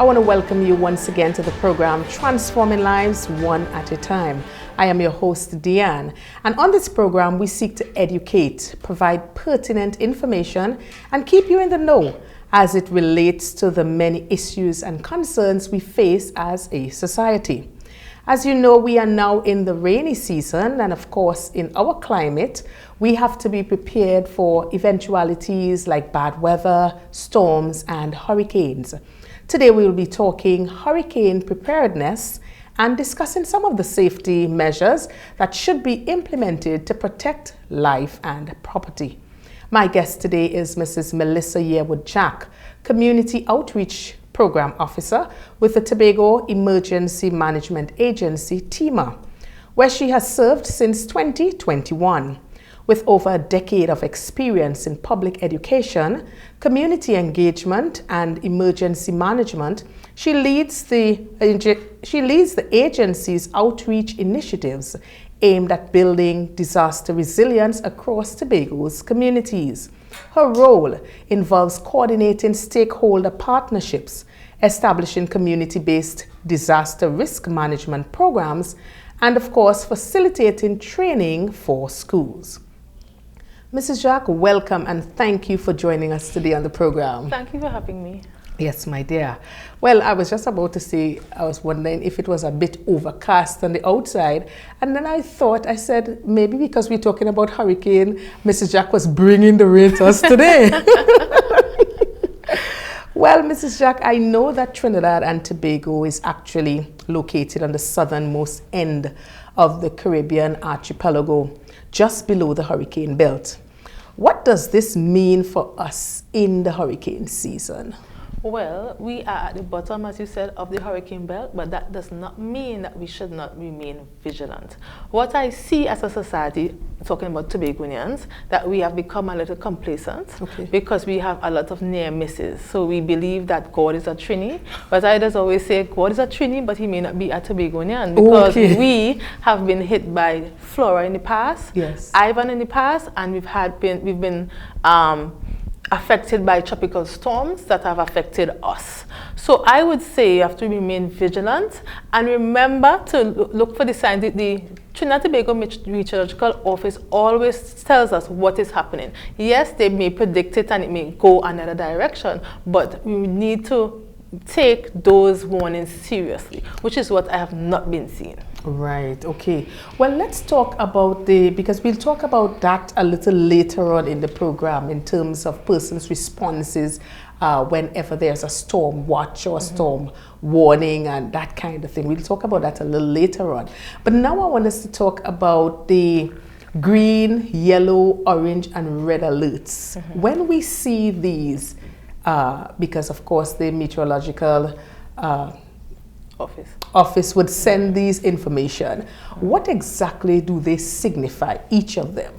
I want to welcome you once again to the program Transforming Lives One at a Time. I am your host, Deanne, and on this program we seek to educate, provide pertinent information, and keep you in the know as it relates to the many issues and concerns we face as a society. As you know, we are now in the rainy season, and of course, in our climate, we have to be prepared for eventualities like bad weather, storms, and hurricanes. Today, we will be talking hurricane preparedness and discussing some of the safety measures that should be implemented to protect life and property. My guest today is Mrs. Melissa Yearwood Jack, Community Outreach Program Officer with the Tobago Emergency Management Agency, TEMA, where she has served since 2021. With over a decade of experience in public education, community engagement, and emergency management, she leads the agency's outreach initiatives aimed at building disaster resilience across Tobago's communities. Her role involves coordinating stakeholder partnerships, establishing community-based disaster risk management programs, and of course, facilitating training for schools. Mrs. Jack, welcome and thank you for joining us today on the program. Thank you for having me. Yes, my dear. Well, I was just about to say, I was wondering if it was a bit overcast on the outside. And then I said, maybe because we're talking about hurricane, Mrs. Jack was bringing the rain to us today. Well, Mrs. Jack, I know that Trinidad and Tobago is actually located on the southernmost end of the Caribbean archipelago, just below the hurricane belt. What does this mean for us in the hurricane season? Well, we are at the bottom, as you said, of the hurricane belt, but that does not mean that we should not remain vigilant. What I see as a society, talking about Tobagonians, that we have become a little complacent because we have a lot of near misses. So we believe that God is a Trini, but I just always say God is a Trini, but he may not be a Tobagonian because we have been hit by Flora in the past, Ivan in the past, and we've been affected by tropical storms that have affected us. So I would say you have to remain vigilant and remember to look for the signs. The Trinidad and Tobago Meteorological Office always tells us what is happening. Yes, they may predict it and it may go another direction, but we need to take those warnings seriously, which is what I have not been seeing. Right, okay. Well, let's talk about because we'll talk about that a little later on in the program in terms of persons' responses whenever there's a storm watch or storm warning and that kind of thing. We'll talk about that a little later on. But now I want us to talk about the green, yellow, orange, and red alerts. When we see these, because of course the meteorological office would send these information. What exactly do they signify, each of them?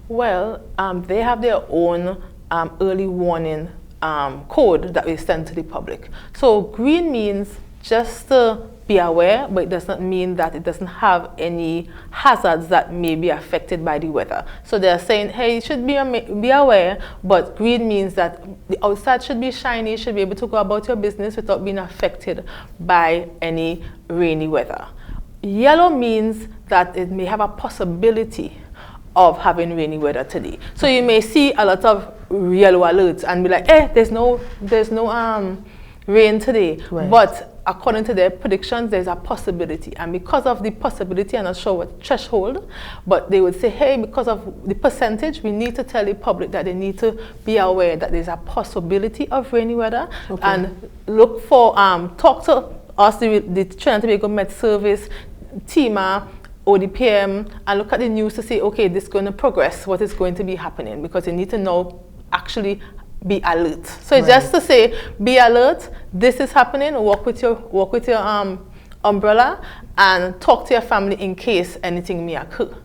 Well, they have their own early warning code that we send to the public. So green means just to be aware, but it does not mean that it doesn't have any hazards that may be affected by the weather. So they're saying, hey, you should be aware, but green means that the outside should be shiny, you should be able to go about your business without being affected by any rainy weather. Yellow means that it may have a possibility of having rainy weather today. So you may see a lot of yellow alerts and be like, there's no rain today. Right. But according to their predictions, there's a possibility. And because of the possibility, I'm not sure what threshold, but they would say, hey, because of the percentage, we need to tell the public that they need to be aware that there's a possibility of rainy weather and look for, talk to us, the Trinidad and Tobago Met Service, TEMA, ODPM, and look at the news to say, okay, this is going to progress, what is going to be happening, because you need to know, actually be alert. So just to say, be alert, this is happening, walk with your umbrella and talk to your family in case anything may occur.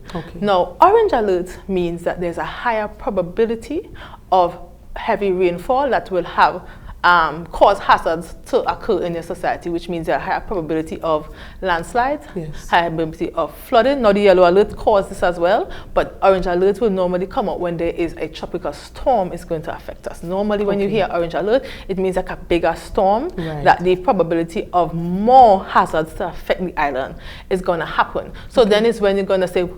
Now, orange alert means that there's a higher probability of heavy rainfall that will have cause hazards to occur in your society, which means a higher probability of landslides, higher probability of flooding. Now the yellow alert causes this as well, but orange alert will normally come out when there is a tropical storm is going to affect us. Normally when you hear orange alert, it means like a bigger storm, that the probability of more hazards to affect the island is going to happen. So then is when you're going to say,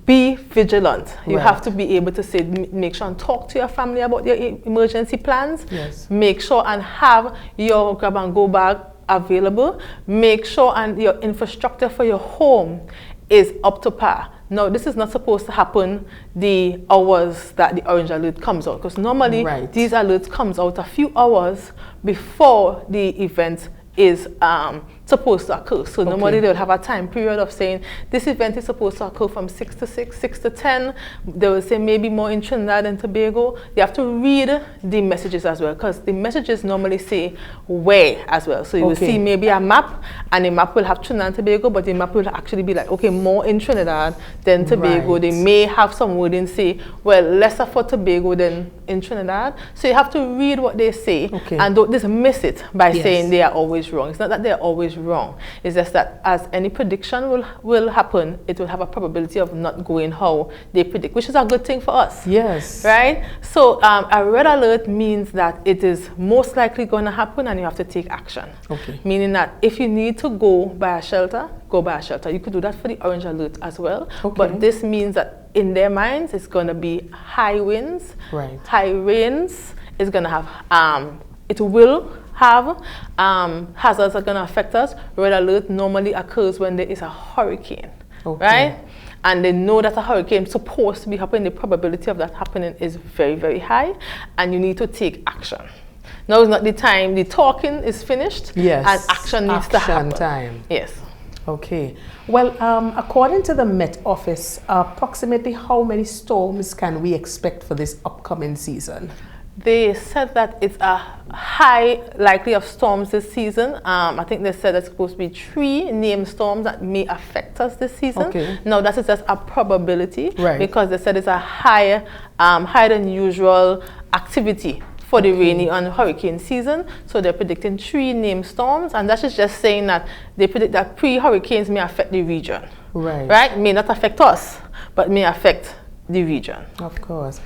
be vigilant. You have to be able to say, make sure and talk to your family about your emergency plans. Make sure and have your grab and go bag available. Make sure and your infrastructure for your home is up to par. Now, this is not supposed to happen the hours that the orange alert comes out, because normally these alerts comes out a few hours before the event is supposed to occur. So normally they'll have a time period of saying this event is supposed to occur from 6 to 6, 6 to 10. They will say maybe more in Trinidad and Tobago. You have to read the messages as well, because the messages normally say where as well. So you will see maybe a map, and the map will have Trinidad and Tobago, but the map will actually be like, okay, more in Trinidad than Tobago. They may have some wording say, well, lesser for Tobago than in Trinidad. So you have to read what they say and don't dismiss it by saying they are always wrong. It's not that they're always wrong. It's just that as any prediction will happen, it will have a probability of not going how they predict, which is a good thing for us. Right? So a red alert means that it is most likely going to happen and you have to take action. Meaning that if you need to go by a shelter, go by a shelter. You could do that for the orange alert as well. But this means that in their minds, it's going to be high winds, high rains. It's going to have, it will have hazards that are going to affect us. Red alert normally occurs when there is a hurricane, right? And they know that a hurricane is supposed to be happening. The probability of that happening is very, very high, and you need to take action. Now is not the time. The talking is finished, and action needs to happen. Okay. Well, according to the Met Office, approximately how many storms can we expect for this upcoming season? They said that it's a high likely of storms this season. I think they said there's supposed to be 3 named storms that may affect us this season. Now that is just a probability, because they said it's a higher than usual activity for the rainy and hurricane season. So they're predicting 3 named storms, and that is just saying that they predict that pre-hurricanes may affect the region. Right? May not affect us, but may affect the region. Of course.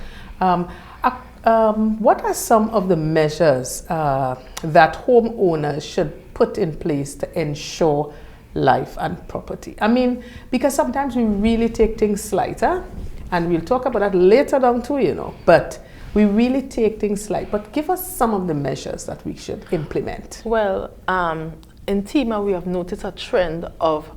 What are some of the measures that homeowners should put in place to ensure life and property? I mean, because sometimes we really take things lighter, and we'll talk about that later down too, you know, but we really take things light. But give us some of the measures that we should implement. Well, in TEMA, we have noticed a trend of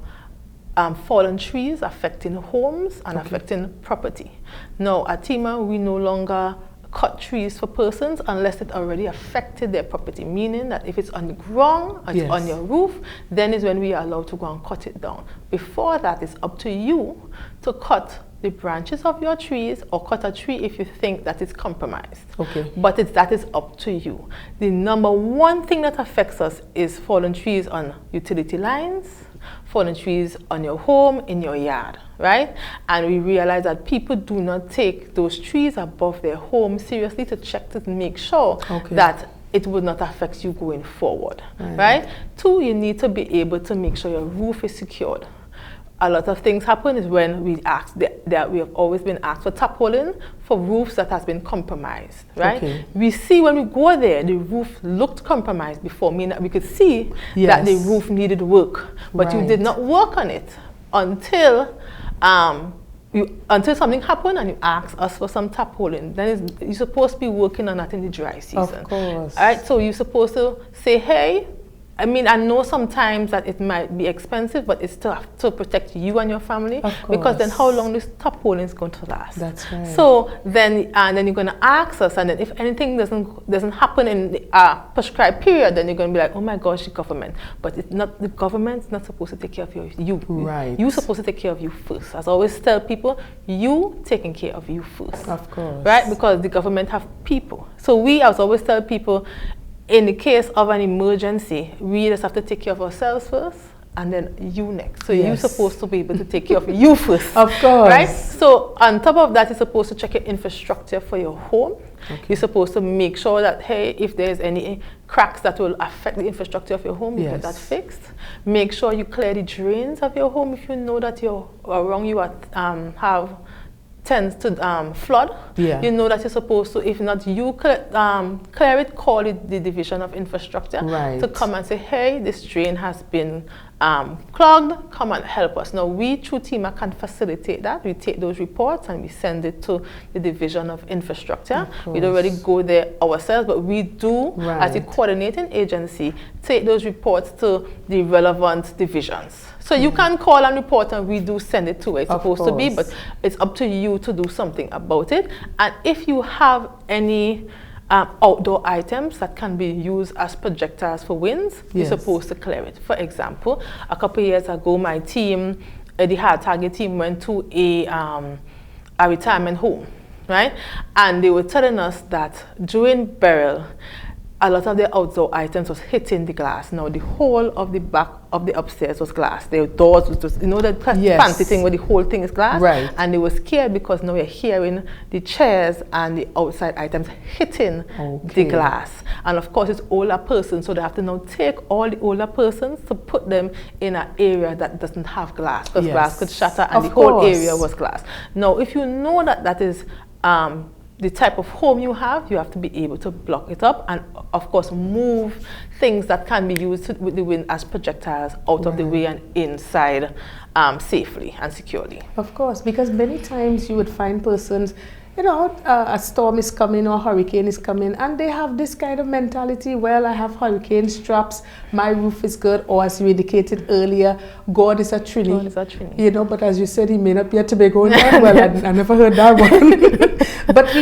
fallen trees affecting homes and affecting property. Now, at TEMA, we no longer cut trees for persons unless it already affected their property, meaning that if it's on the ground, or it's on your roof, then is when we are allowed to go and cut it down. Before that, it's up to you to cut the branches of your trees or cut a tree if you think that it's compromised. But that is up to you. The number one thing that affects us is fallen trees on utility lines, fallen trees on your home, in your yard, right? And we realize that people do not take those trees above their home seriously to check to make sure that it will not affect you going forward, right? 2, you need to be able to make sure your roof is secured. A lot of things happen is when we ask that we have always been asked for tarpaulin for roofs that has been compromised, right? We see when we go there, the roof looked compromised before, meaning that we could see that the roof needed work, but you did not work on it until until something happened and you ask us for some tarpaulin. Then you're supposed to be working on that in the dry season. Of course. All right, so you're supposed to say, hey, I mean, I know sometimes that it might be expensive, but it's to protect you and your family. Because then how long this tarpaulin is going to last? That's right. So then you're going to ask us, and then if anything doesn't happen in the prescribed period, then you're going to be like, oh my gosh, the government. But it's not, the government's not supposed to take care of you. Right. You're supposed to take care of you first. As I always tell people, you taking care of you first. Of course. Right? Because the government have people. So as I always tell people, in the case of an emergency, we just have to take care of ourselves first, and then you next. So Yes. you're supposed to be able to take care of you first. Of course. Right? So on top of that, you're supposed to check your infrastructure for your home. Okay. You're supposed to make sure that, hey, if there's any cracks that will affect the infrastructure of your home, you get that fixed. Make sure you clear the drains of your home if you know that you're around you tends to flood. Yeah. You know that you're supposed to, if not you clear it, call it the Division of Infrastructure to come and say, hey, this drain has been clogged, come and help us. Now we through TEMA can facilitate that. We take those reports and we send it to the Division of Infrastructure. We don't really go there ourselves, but we do, as a coordinating agency, take those reports to the relevant divisions. So you can call and report, and we do send it to where it's supposed to be, but it's up to you to do something about it. And if you have any outdoor items that can be used as projectiles for winds, you're supposed to clear it. For example, a couple of years ago, my team, the hard target team, went to a retirement home, right? And they were telling us that during burial, a lot of the outdoor items was hitting the glass. Now the whole of the back of the upstairs was glass. The doors was just, you know, that fancy thing where the whole thing is glass. Right. And they were scared because now we're hearing the chairs and the outside items hitting the glass. And of course it's older persons, so they have to now take all the older persons to put them in an area that doesn't have glass, because glass could shatter and the whole area was glass. Now if you know that that is the type of home you have to be able to block it up and, of course, move things that can be used with the wind as projectiles out of the way and inside safely and securely. Of course, because many times you would find persons, you know, a storm is coming or a hurricane is coming, and they have this kind of mentality, well, I have hurricane straps, my roof is good, or as you indicated earlier, God is a Trinity. God is a Trinity. You know, but as you said, he may not be a Tobago man. Well, I never heard that one. But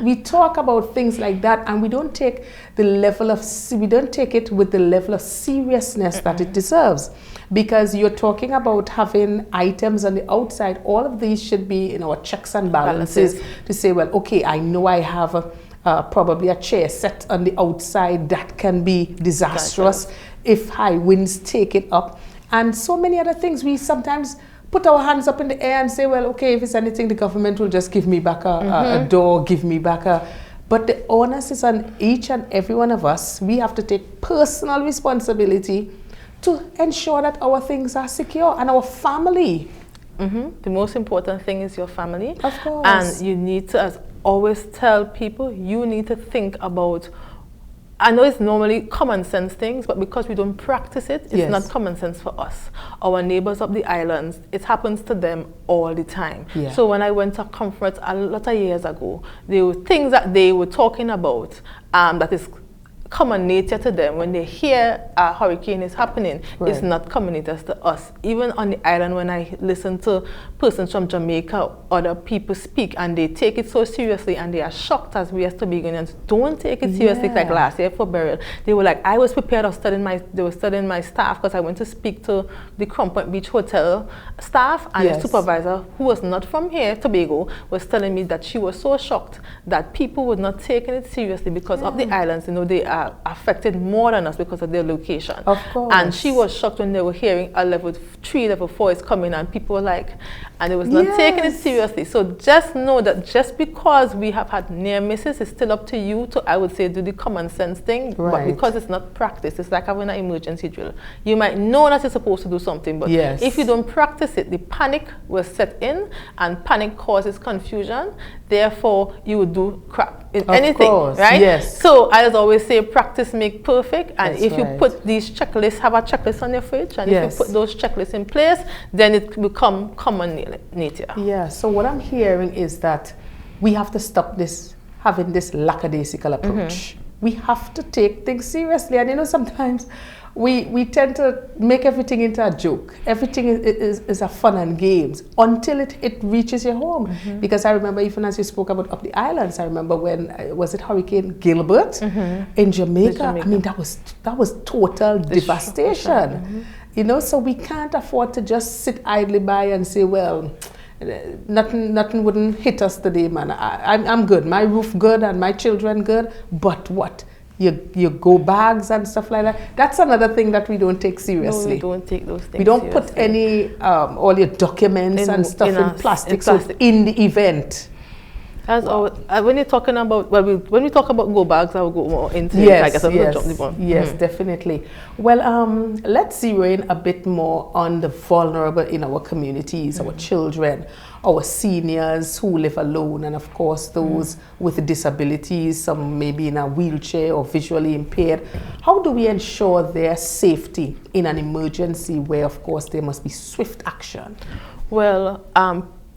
we talk about things like that, and we don't take the level of, we don't take it with the level of seriousness that it deserves. Because you're talking about having items on the outside, all of these should be in our checks and balances to say, well, okay, I know I have probably a chair set on the outside that can be disastrous if high winds take it up. And so many other things. We sometimes put our hands up in the air and say, well, okay, if it's anything, the government will just give me back a door, give me back a... But the onus is on each and every one of us. We have to take personal responsibility to ensure that our things are secure and our family. The most important thing is your family. Of course. And you need to, as always tell people, you need to think about, I know it's normally common sense things, but because we don't practice it, it's not common sense for us. Our neighbors up the islands, it happens to them all the time. So when I went to a conference a lot of years ago, there were things that they were talking about that is common nature to them. When they hear a hurricane is happening, it's not common nature to us. Even on the island, when I listen to persons from Jamaica, other people speak, and they take it so seriously, and they are shocked as we as Tobagonians don't take it seriously. Like last year for burial, they were like, I was prepared. They were studying my staff, because I went to speak to the Crown Point Beach Hotel staff, and the supervisor, who was not from here, Tobago, was telling me that she was so shocked that people were not taking it seriously because of the islands, you know, they are affected more than us because of their location. Of course. And she was shocked when they were hearing a level 3, level 4 is coming, and people were like, and they was not taking it seriously. So just know that just because we have had near misses, it's still up to you to, I would say, do the common sense thing. But because it's not practiced, it's like having an emergency drill. You might know that you're supposed to do something, but if you don't practice it, the panic will set in, and panic causes confusion. Therefore, you would do crap in anything, right? So I always say, practice make perfect, and if you put these checklists, have a checklist on your fridge, and if you put those checklists in place, then it will become common nature. So what I'm hearing is that we have to stop having this lackadaisical approach. We have to take things seriously, and you know, sometimes we tend to make everything into a joke. Everything is a fun and games until it reaches your home. Because I remember, even as you spoke about up the islands, I remember when, was it Hurricane Gilbert in Jamaica? I mean, that was total devastation. You know, so we can't afford to just sit idly by and say, well, nothing wouldn't hit us today, man. I'm good. My roof good and my children good. But what? your go bags and stuff like that. That's another thing that we don't take seriously. No, we don't take those things We don't seriously. put any, all your documents and stuff in plastic. So in the event. As when you're talking about, when we talk about go bags, I will go more into it. I guess I will drop the one. Yes, definitely. Well, let's zero in a bit more on the vulnerable in our communities, our children, our seniors who live alone, and of course those with disabilities, some maybe in a wheelchair or visually impaired. How do we ensure their safety in an emergency where, of course, there must be swift action? Well,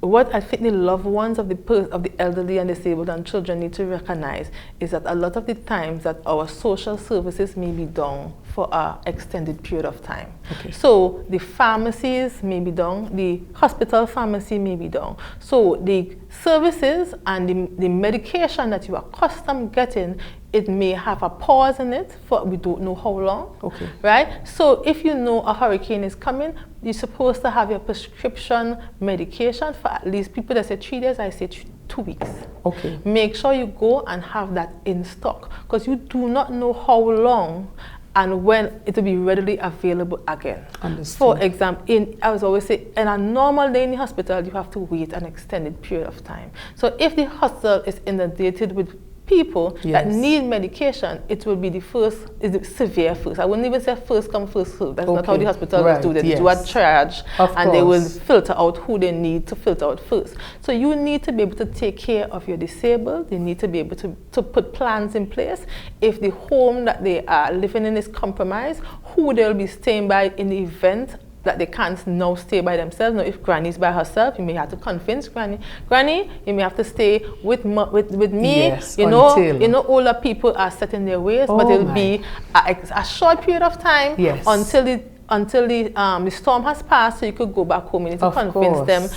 what I think the loved ones of the elderly and disabled and children need to recognize is that a lot of the times that our social services may be down for an extended period of time. Okay. So the pharmacies may be down, the hospital pharmacy may be down. So the services and the medication that you are accustomed getting, it may have a pause in it for we don't know how long. Okay. Right? So if you know a hurricane is coming, you're supposed to have your prescription medication for at least, people that say 3 days, I say 2 weeks. Okay. Make sure you go and have that in stock, because you do not know how long and when it will be readily available again. Understood. For example, I was always say, in a normal day in the hospital, you have to wait an extended period of time. So if the hospital is inundated with people that need medication, it will be the first, is it severe first. I wouldn't even say first come, first serve. That's not how the hospitals do. They do a triage, and they will filter out who they need to filter out first. So you need to be able to take care of your disabled. You need to be able to put plans in place. If the home that they are living in is compromised, who they'll be staying by in the event that they can't now stay by themselves. Now, if Granny's by herself, you may have to convince Granny, you may have to stay with me. Yes, you know, older people are set in their ways, but it'll be a short period of time until the storm has passed, so you could go back home. You need to convince them.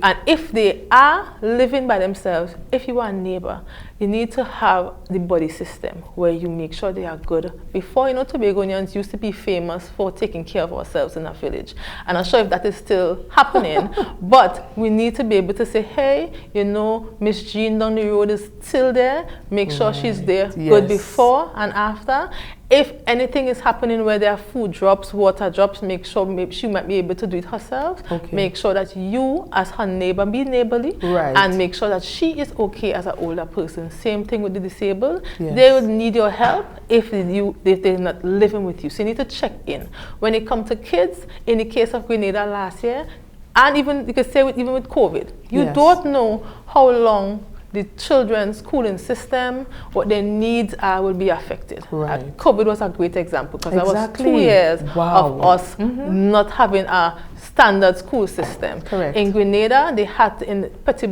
And if they are living by themselves, if you are a neighbor, you need to have the buddy system where you make sure they are good. Before, you know, Tobagonians used to be famous for taking care of ourselves in our village. And I'm sure if that is still happening, but we need to be able to say, hey, you know, Miss Jean down the road is still there. Make sure she's there good before and after. If anything is happening where there are food drops, water drops, make sure maybe she might be able to do it herself. Okay. Make sure that you, as her neighbor, be neighborly, and make sure that she is okay as an older person. Same thing with the disabled. Yes. They will need your help if they're not living with you. So you need to check in. When it comes to kids, in the case of Grenada last year, and even you could say even with COVID, you don't know how long the children's schooling system, what their needs are, will be affected. Right. COVID was a great example, because that was 2 years of us not having a standard school system. Correct. In Grenada, they had in Petit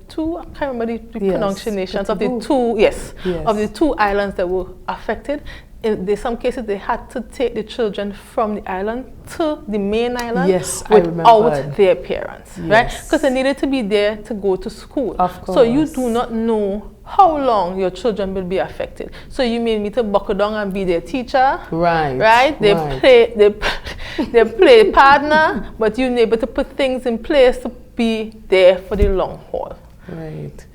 two, I can't remember the pronunciations of the two islands that were affected. In some cases, they had to take the children from the island to the main island without their parents, right? Because they needed to be there to go to school. Of course. So you do not know how long your children will be affected. So you may need to buckle down and be their teacher, right? They play partner, but you're able to put things in place to be there for the long haul. Right.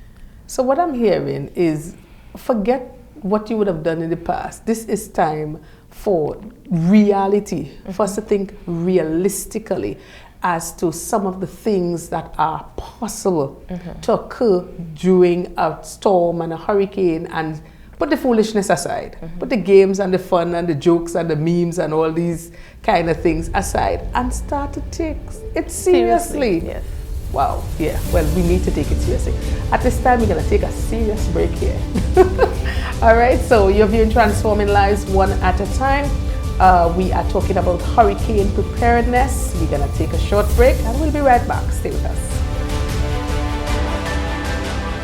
So what I'm hearing is, forget what you would have done in the past. This is time for reality, for us to think realistically as to some of the things that are possible to occur during a storm and a hurricane, and put the foolishness aside, put the games and the fun and the jokes and the memes and all these kind of things aside, and start to take it seriously. Yes. Wow, yeah, well, we need to take it seriously. At this time, we're going to take a serious break here. All right, so you're viewing Transforming Lives One at a Time. We are talking about hurricane preparedness. We're going to take a short break, and we'll be right back. Stay with us.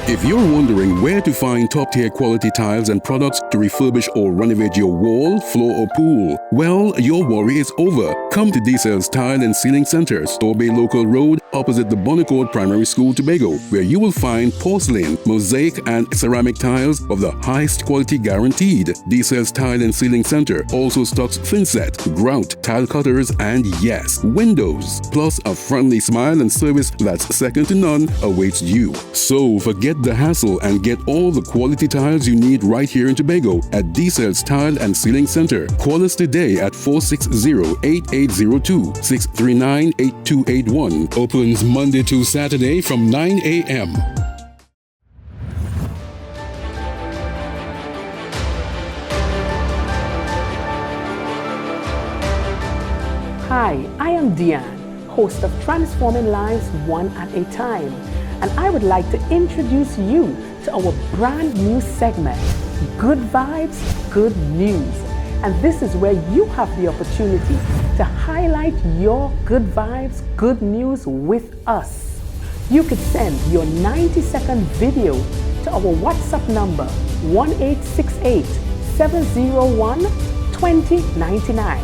If you're wondering where to find top-tier quality tiles and products to refurbish or renovate your wall, floor, or pool, well, your worry is over. Come to D-Cell's Tile and Ceiling Center, Store Bay Local Road, opposite the Bonnecourt Primary School, Tobago, where you will find porcelain, mosaic, and ceramic tiles of the highest quality guaranteed. D-Cell's Tile and Ceiling Center also stocks thinset, grout, tile cutters, and yes, windows. Plus, a friendly smile and service that's second to none awaits you. So forget the hassle and get all the quality tiles you need right here in Tobago at D-Cell's Tile and Ceiling Center. Call us today at 460-8802, 639-8281. Opens Monday to Saturday from 9 a.m. Hi, I am Deanne, host of Transforming Lives One at a Time, and I would like to introduce you to our brand new segment, Good Vibes, Good News. And this is where you have the opportunity to highlight your good vibes, good news with us. You could send your 90-second video to our WhatsApp number 1-868-701-2099.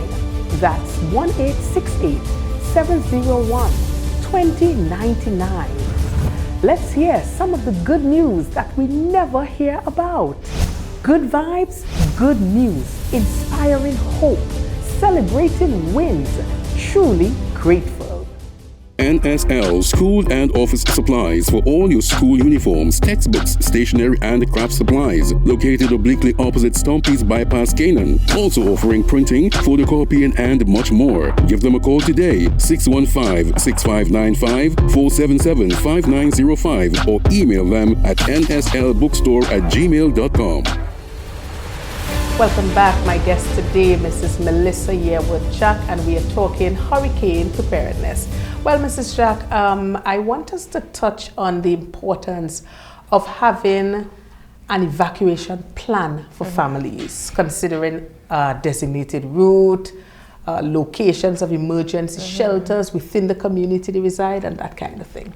That's 1-868-701-2099. Let's hear some of the good news that we never hear about. Good vibes, good news, inspiring hope, celebrating wins, truly grateful. NSL School and Office Supplies for all your school uniforms, textbooks, stationery, and craft supplies. Located obliquely opposite Stompy's Bypass, Canaan. Also offering printing, photocopying, and much more. Give them a call today, 615-6595-477-5905, or email them at nslbookstore@gmail.com. Welcome back. My guest today, Mrs. Melissa Yearwood Jack, and we are talking hurricane preparedness. Well, Mrs. Jack, I want us to touch on the importance of having an evacuation plan for families, considering designated route, locations of emergency shelters within the community they reside, and that kind of thing.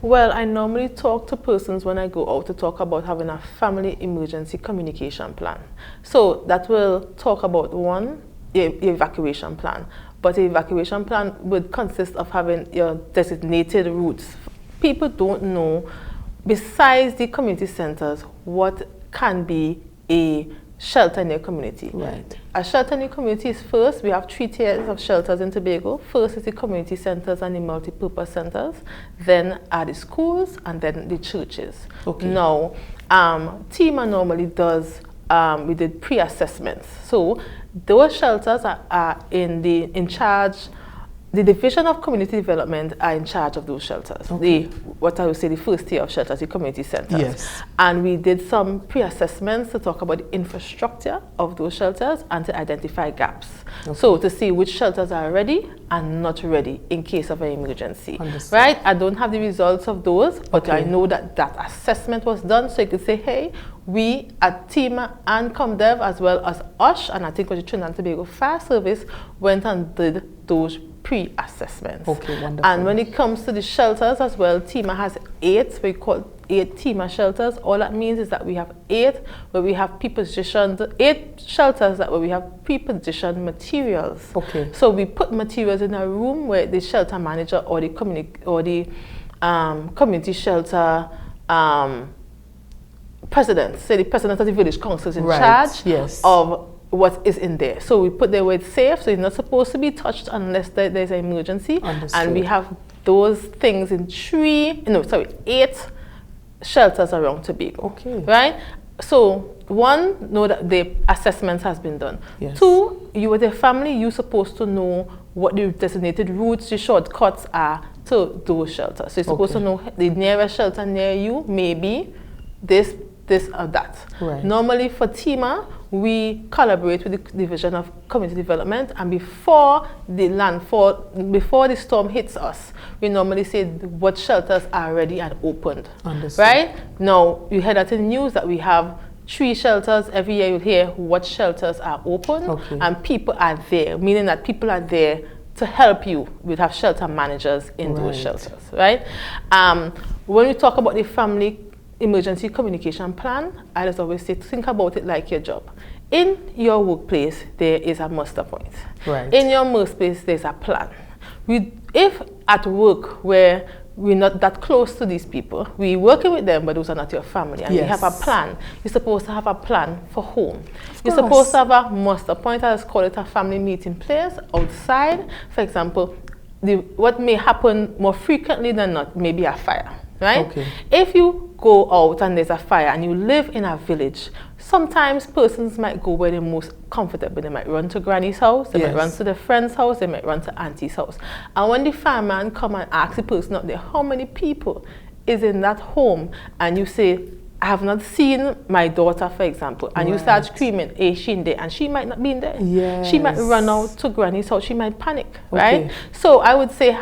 Well, I normally talk to persons when I go out to talk about having a family emergency communication plan. So that will talk about one, evacuation plan. But the evacuation plan would consist of having your designated routes. People don't know, besides the community centers, what can be a shelter in their community. Right. A shelter in the community is first, we have 3 tiers of shelters in Tobago. First is the community centers and the multi-purpose centers. Then are the schools, and then the churches. Okay. Now, TEMA normally does, we did pre-assessments. So those shelters are in charge. The Division of Community Development are in charge of those shelters. Okay. What I would say the first tier of shelters, the community centers. Yes. And we did some pre-assessments to talk about the infrastructure of those shelters and to identify gaps. Okay. So to see which shelters are ready and not ready in case of an emergency. Understood. Right? I don't have the results of those, but Okay. I know that that assessment was done, so you could say, hey, we at TEMA and ComDev, as well as USH, and I think with the Trinidad and Tobago Fire Service, went and did those pre-assessments. Okay, wonderful. And when it comes to the shelters as well, TEMA has 8, we call 8 TEMA shelters. All that means is that we have 8 where we have pre-positioned, 8 shelters that where we have pre-positioned materials. Okay. So we put materials in a room where the shelter manager or the community shelter president, say the president of the village council is in Right, charge yes. of what is in there. So we put there where it's safe, so it's not supposed to be touched unless there's an emergency. Understood. And we have those things in 8 shelters around Tobago. Okay. Right? So one, know that the assessment has been done. Yes. 2, you with your family, you're supposed to know what the designated routes, the shortcuts are to those shelters. So you're supposed to know the nearest shelter near you, maybe this or that. Right. Normally for TEMA, we collaborate with the Division of Community Development, and before the storm hits us, we normally say what shelters are ready and opened. Understood. Right? Now, you heard that in the news that we have 3 shelters. Every year you'll hear what shelters are open, Okay. and people are there, meaning that people are there to help you. We have shelter managers in those Right. shelters, right? When we talk about the family emergency communication plan, I just always say, think about it like your job. In your workplace, there is a muster point. Right. In your workplace, there's a plan. If at work where we're not that close to these people, we're working with them, but those are not your family, and you have a plan. You're supposed to have a plan for home. You're supposed to have a muster point, let's call it a family meeting place outside. For example, what may happen more frequently than not may be a fire, right? Okay. If you go out and there's a fire and you live in a village, sometimes persons might go where they're most comfortable. They might run to granny's house, they might run to their friend's house, they might run to auntie's house. And when the fireman come and ask the person up there, how many people is in that home? And you say, I have not seen my daughter, for example, and you start screaming, hey, she in there, and she might not be in there. Yes. She might run out to granny's house, she might panic, right? So I would say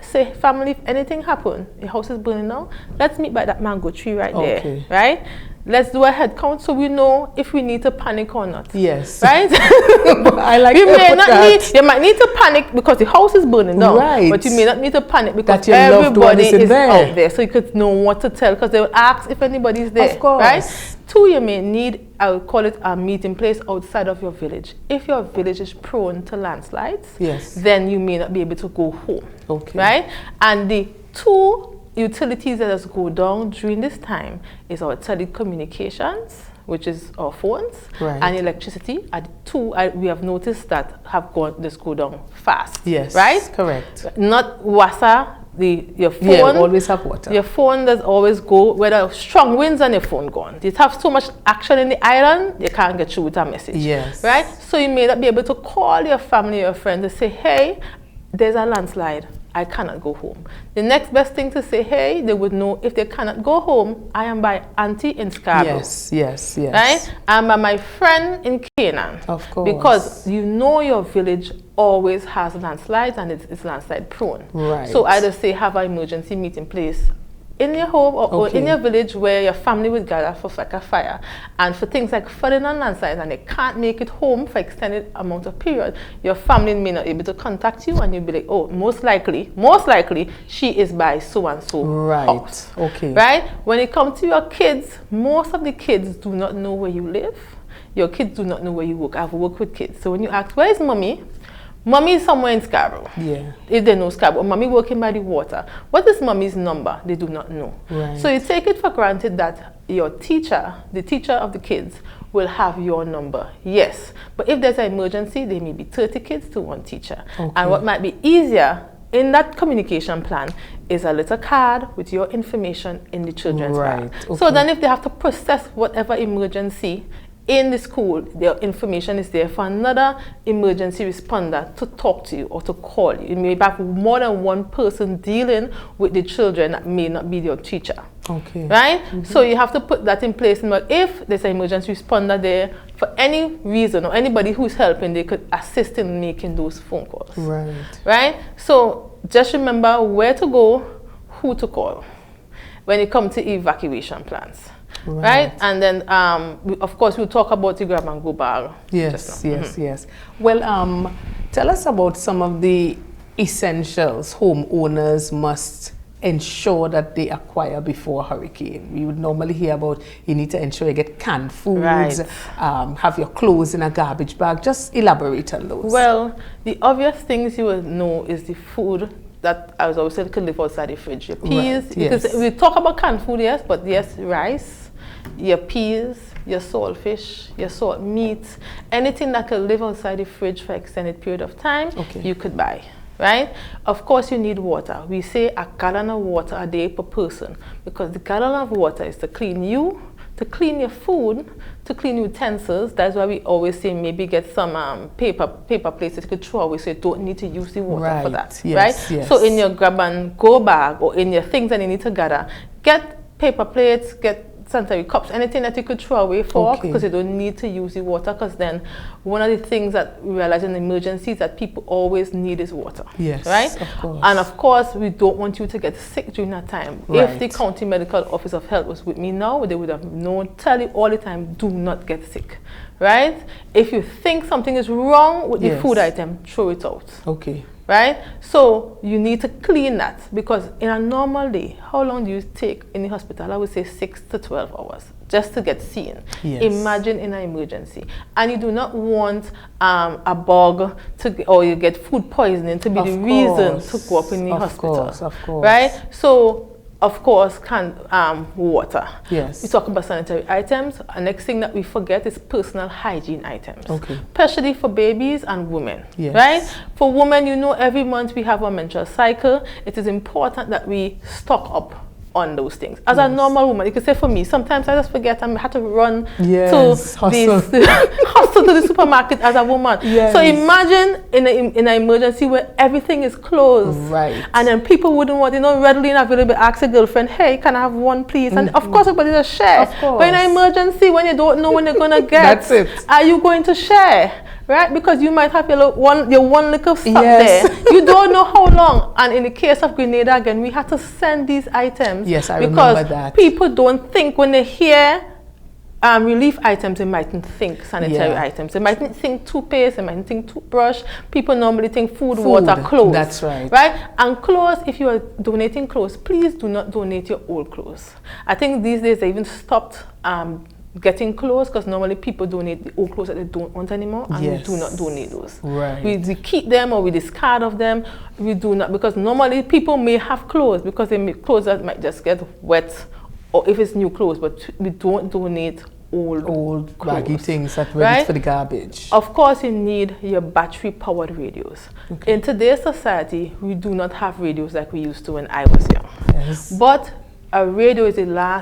say, family, if anything happen, the house is burning now, let's meet by that mango tree right there, right? Let's do a head count so we know if we need to panic or not. Yes. Right? I like you might need to panic because the house is burning down. Right. But you may not need to panic because everybody is out there. So you could know what to tell because they will ask if anybody's there. Of course. Right? Two, you may need, I would call it a meeting place outside of your village. If your village is prone to landslides, then you may not be able to go home. Okay. Right? And the two utilities that has go down during this time is our telecommunications, which is our phones, and electricity. And two, we have noticed that have go down fast. Yes, right? Correct. Not WASA, your phone. Yeah, always have water. Your phone does always go, whether strong winds and your phone gone. You have so much action in the island, you can't get through with a message. Yes. Right? So you may not be able to call your family or your friend to say, hey, there's a landslide, I cannot go home. The next best thing to say, hey, they would know if they cannot go home, I am by auntie in Scarborough. Yes, yes, yes. Right? I'm by my friend in Canaan. Of course. Because you know your village always has landslides and it's landslide prone. Right. So either say have an emergency meeting place in your home or in your village where your family would gather for like a fire. And for things like flooding and landslides and they can't make it home for extended amount of period, your family may not be able to contact you and you'll be like, oh, most likely, she is by so-and-so house. Okay. Right? When it comes to your kids, most of the kids do not know where you live. Your kids do not know where you work. I've worked with kids. So when you ask, where is mommy? Mommy is somewhere in Scarborough. Yeah. If they know Scarborough. Mommy working by the water. What is mommy's number? They do not know. Right. So you take it for granted that your teacher, the teacher of the kids, will have your number. Yes. But if there's an emergency, there may be 30 kids to one teacher. Okay. And what might be easier in that communication plan is a little card with your information in the children's bag. Okay. So then if they have to process whatever emergency in the school, their information is there for another emergency responder to talk to you or to call you. You may have more than one person dealing with the children that may not be your teacher. Okay. Right? Mm-hmm. So you have to put that in place. And if there's an emergency responder there, for any reason or anybody who's helping, they could assist in making those phone calls. Right. Right? So just remember where to go, who to call when it comes to evacuation plans. Right. And then, of course, we'll talk about the grab and go bag. Yes, yes, yes. Well, tell us about some of the essentials homeowners must ensure that they acquire before hurricane. We would normally hear about you need to ensure you get canned foods, have your clothes in a garbage bag. Just elaborate on those. Well, the obvious things you will know is the food that, as I always said, could live outside the fridge. Your peas, because we talk about canned food, yes, but yes, rice, your peas, your saltfish, your salt meat, anything that could live outside the fridge for extended period of time, you could buy, right? Of course, you need water. We say a gallon of water a day per person because the gallon of water is to clean you, to clean your food, to clean utensils. That's why we always say maybe get some paper plates that you could throw away so you don't need to use the water for that, right? Yes. So in your grab and go bag or in your things that you need to gather, get paper plates, get sanitary cups, anything that you could throw away for because you don't need to use the water, because then one of the things that we realize in emergencies that people always need is water. Yes, right? Of course. And of course, we don't want you to get sick during that time. Right. If the County Medical Office of Health was with me now, they would have known, tell you all the time, do not get sick. right? If you think something is wrong with the Yes. food item, throw it out. Okay. Right? So you need to clean that, because in a normal day, how long do you take in the hospital? I would say 6 to 12 hours just to get seen. Yes. Imagine in an emergency. And you do not want a bug or you get food poisoning to be the reason to go up in the hospital. Of course. Right? So, of course, water. Yes. We talk about sanitary items. The next thing that we forget is personal hygiene items. Okay. Especially for babies and women. Yes. Right? For women, you know, every month we have our menstrual cycle. It is important that we stock up on those things. As a normal woman, you could say for me, sometimes I just forget I had to run to hustle to the supermarket as a woman. Yes. So imagine in an emergency where everything is closed. Right. And then people wouldn't want, readily and available, ask a girlfriend, hey, can I have one please? And of course everybody just share. Of course. But in an emergency, when you don't know when you're gonna get, That's it. are you going to share? Right? Because you might have your one little stuff Yes. there. You don't know how long. And in the case of Grenada, again, we had to send these items. Yes, I remember that. Because people don't think when they hear relief items, they mightn't think sanitary items. They mightn't think toothpaste, they mightn't think toothbrush. People normally think food, water, clothes. That's right. Right? And clothes, if you are donating clothes, please do not donate your old clothes. I think these days they even stopped getting clothes, because normally people donate the old clothes that they don't want anymore, and we do not donate those. Right. We keep them or we discard of them. We do not, because normally people may have clothes because they make clothes that might just get wet, or if it's new clothes, but we don't donate old baggy things that were right? for the garbage. Of course, you need your battery-powered radios. Okay. In today's society, we do not have radios like we used to when I was young. Yes. But a radio is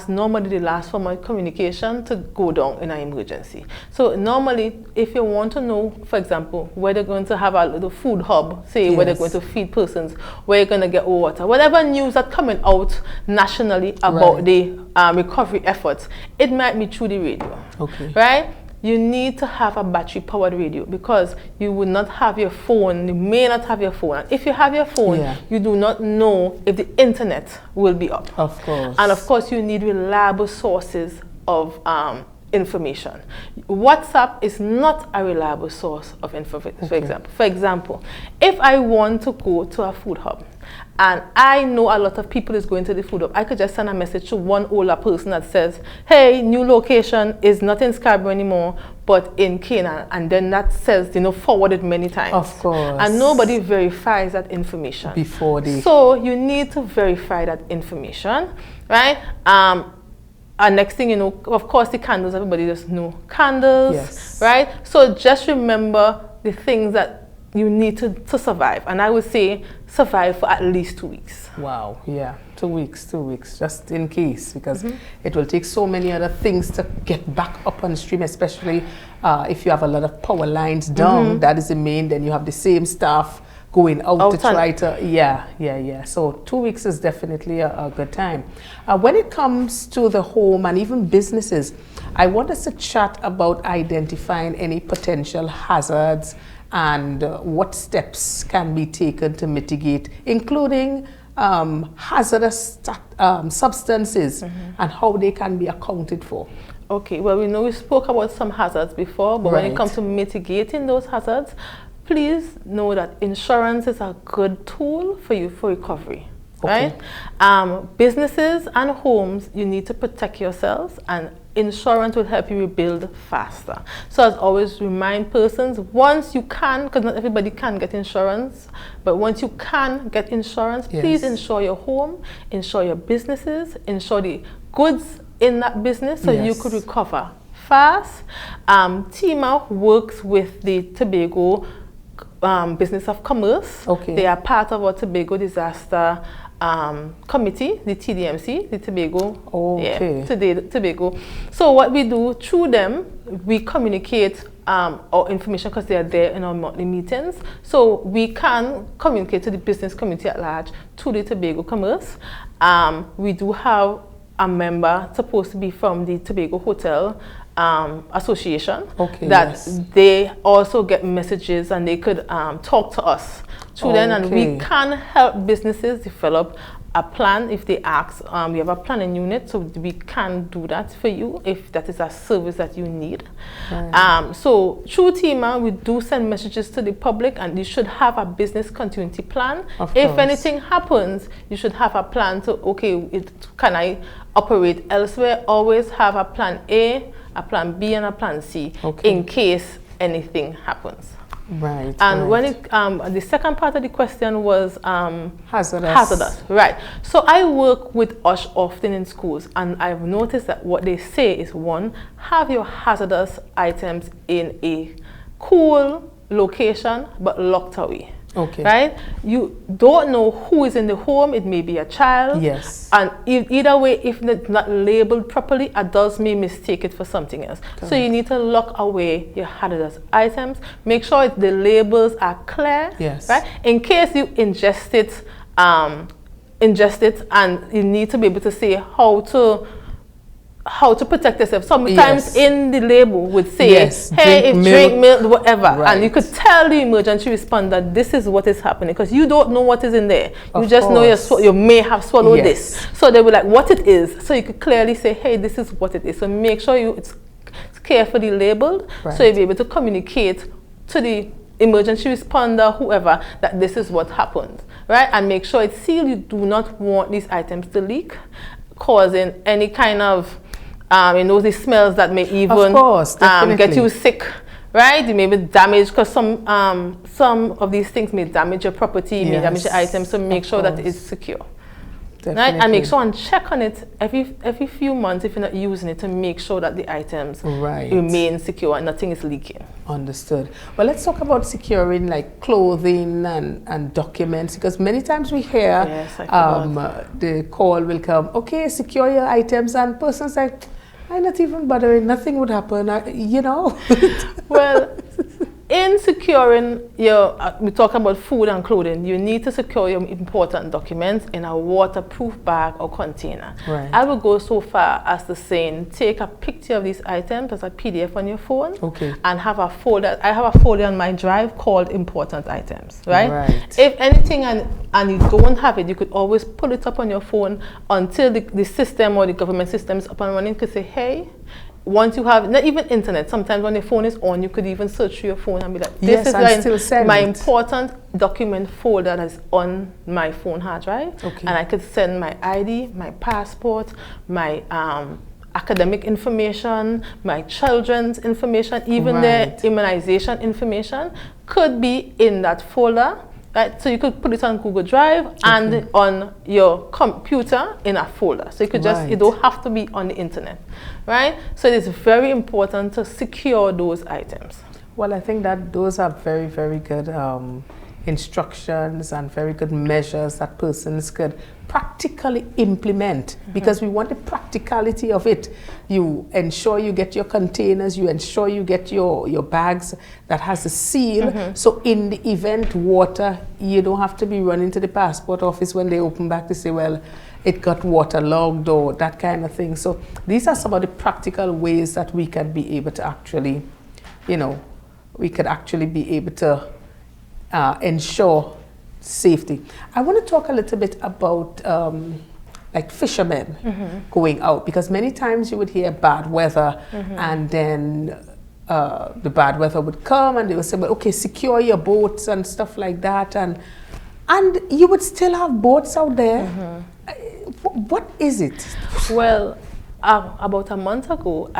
normally the last form of communication to go down in an emergency. So normally, if you want to know, for example, where they're going to have a little food hub, say where they're going to feed persons, where you're going to get water, whatever news that's coming out nationally about the recovery efforts, it might be through the radio. Okay. Right? You need to have a battery-powered radio, because you will not have your phone. You may not have your phone. And if you have your phone, you do not know if the internet will be up. Of course. And of course, you need reliable sources of information. WhatsApp is not a reliable source of information. For example, if I want to go to a food hub, and I know a lot of people is going to the food hub, I could just send a message to one older person that says, hey, new location is not in Scarborough anymore, but in Canaan. And then that says, forwarded many times. Of course. And nobody verifies that information. Before they... So you need to verify that information, right? And next thing you know, of course, the candles, everybody just know candles, right? So just remember the things that you need to survive. And I would say survive for at least 2 weeks. Wow, yeah, 2 weeks, just in case, because it will take so many other things to get back up on stream, especially if you have a lot of power lines down. That is the main, then you have the same staff going out to try to, So 2 weeks is definitely a good time. When it comes to the home and even businesses, I want us to chat about identifying any potential hazards and what steps can be taken to mitigate, including hazardous substances and how they can be accounted for. Okay, well, we know we spoke about some hazards before, but when it comes to mitigating those hazards, please know that insurance is a good tool for you for recovery. Right? Businesses and homes, you need to protect yourselves, and insurance will help you rebuild faster. So as always, remind persons, once you can, because not everybody can get insurance, but once you can get insurance, please insure your home, insure your businesses, insure the goods in that business so you could recover fast. TEMA works with the Tobago Business of Commerce. They are part of our Tobago Disaster Committee, the TDMC, the Tobago. Tobago. So what we do through them, we communicate our information, because they are there in our monthly meetings. So we can communicate to the business community at large through the Tobago Commerce. We do have a member supposed to be from the Tobago Hotel Association, they also get messages and they could talk to us through them, and we can help businesses develop a plan if they ask. We have a planning unit, so we can do that for you if that is a service that you need. Right. So through TEMA, we do send messages to the public, and you should have a business continuity plan. If anything happens, you should have a plan to, okay, can I operate elsewhere? Always have a plan A, a plan B, and a plan C in case anything happens. Right. And when it, the second part of the question was hazardous. Right. So I work with USH often in schools, and I've noticed that what they say is, one, have your hazardous items in a cool location but locked away. Okay. Right? You don't know who is in the home. It may be a child. Yes. And either way, if it's not labeled properly, adults may mistake it for something else. Correct. So you need to lock away your hazardous items. Make sure the labels are clear. Yes. Right? In case you ingest it, and you need to be able to say how to protect yourself. Sometimes in the label would say, hey, drink milk, whatever. Right. And you could tell the emergency responder this is what is happening, because you don't know what is in there. You just know you may have swallowed this. So they were like, what it is. So you could clearly say, hey, this is what it is. So make sure it's carefully labeled, so you'll be able to communicate to the emergency responder, whoever, that this is what happened. Right? And make sure it's sealed. You do not want these items to leak, causing any kind of the smells that may even get you sick, right? It may be damaged, because some of these things may damage your property, may damage the items, so make sure that it's secure. Right? And make sure and check on it every few months if you're not using it, to make sure that the items remain secure and nothing is leaking. Understood. Well, let's talk about securing like clothing and documents, because many times we hear the call will come, okay, secure your items, and persons like, I'm not even bothering, nothing would happen, Well, in securing your, we're talking about food and clothing, you need to secure your important documents in a waterproof bag or container. Right. I would go so far as to saying, take a picture of these items as a PDF on your phone, and have a folder. I have a folder on my drive called important items, right? If anything and you don't have it, you could always pull it up on your phone until the system or the government system is up and running. You could say, hey, once you have, not even internet, sometimes when the phone is on, you could even search through your phone and be like, this is my important document folder that is on my phone hard drive. And I could send my ID, my passport, my academic information, my children's information, even their immunization information could be in that folder. Right, so you could put it on Google Drive and on your computer in a folder. So you could you don't have to be on the internet, right? So it is very important to secure those items. Well, I think that those are very, very good instructions and very good measures that persons could practically implement, because we want the practicality of it. You ensure you get your containers, you ensure you get your bags that has a seal, so in the event water, you don't have to be running to the passport office when they open back to say, well, it got waterlogged or that kind of thing. So these are some of the practical ways that we can be able to actually, we could actually be able to ensure safety. I want to talk a little bit about like fishermen going out, because many times you would hear bad weather, and then the bad weather would come and they would say, well, okay, secure your boats and stuff like that, and you would still have boats out there. What is it? Well, about a month ago,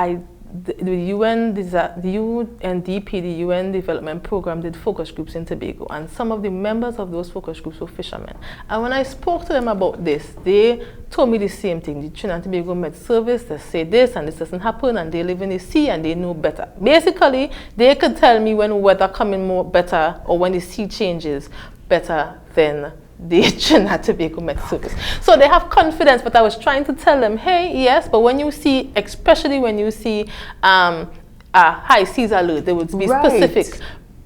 the UNDP, the UN Development Program, did focus groups in Tobago, and some of the members of those focus groups were fishermen. And when I spoke to them about this, they told me the same thing. The Trinidad and Tobago Met Service, they say this and this doesn't happen, and they live in the sea and they know better. Basically, they could tell me when weather coming more better or when the sea changes better than the Trinidad and Tobago Met Service. So they have confidence, but I was trying to tell them, hey, yes, but when you see, especially when you see a high seas alert, they would be specific.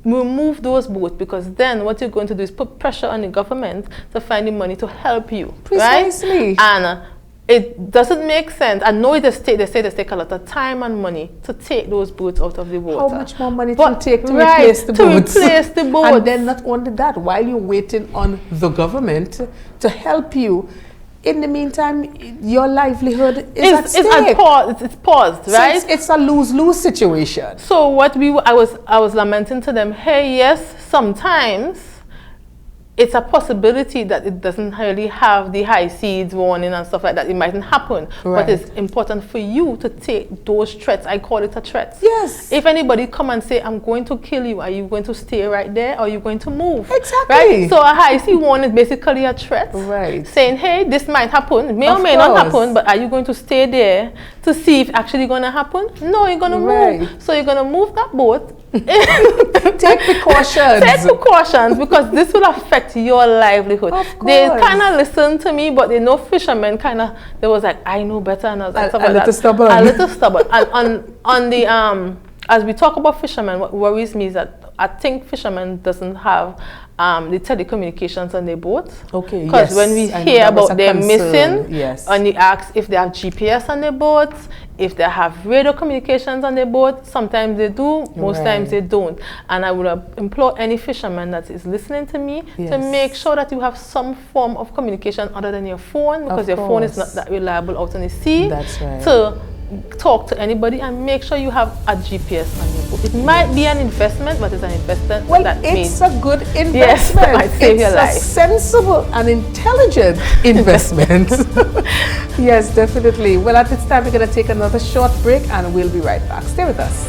Remove those boats, because then what you're going to do is put pressure on the government to find the money to help you. Precisely. Right? And it doesn't make sense. I know they say they take a lot of time and money to take those boats out of the water. How much more money to take to replace the boats? To replace the boats. And then not only that, while you're waiting on the government to help you, in the meantime, your livelihood is at stake. It's paused, right? So it's a lose-lose situation. So what I was lamenting to them, hey, yes, sometimes it's a possibility that it doesn't really have the high seas warning and stuff like that. It mightn't happen. Right. But it's important for you to take those threats. I call it a threat. Yes. If anybody come and say, I'm going to kill you, are you going to stay right there or are you going to move? Exactly. Right? So a high sea warning is basically a threat. Right. Saying, hey, this might happen. It may or may not happen, but are you going to stay there to see if it's actually going to happen? No, you're going to move. So you're going to move that boat. Take precautions. Take precautions, because this will affect your livelihood. They kind of listened to me, but they know fishermen they was like, I know better, and I was like, a little stubborn. A little stubborn. And on the as we talk about fishermen, what worries me is that I think fishermen doesn't have the telecommunications on their boat. Okay. Because when we hear about them missing, yes, and you ask if they have GPS on their boat, if they have radio communications on their boat, sometimes they do, most times they don't. And I would implore any fisherman that is listening to me to make sure that you have some form of communication other than your phone, because your phone is not that reliable out on the sea. That's right. To talk to anybody and make sure you have a GPS on your boat. It might be an investment, but it's an investment that it's a good investment. Yes, that might save your life. It's a sensible and intelligent investment. Yes, definitely. Well, at this time, we're going to take another short break and we'll be right back. Stay with us.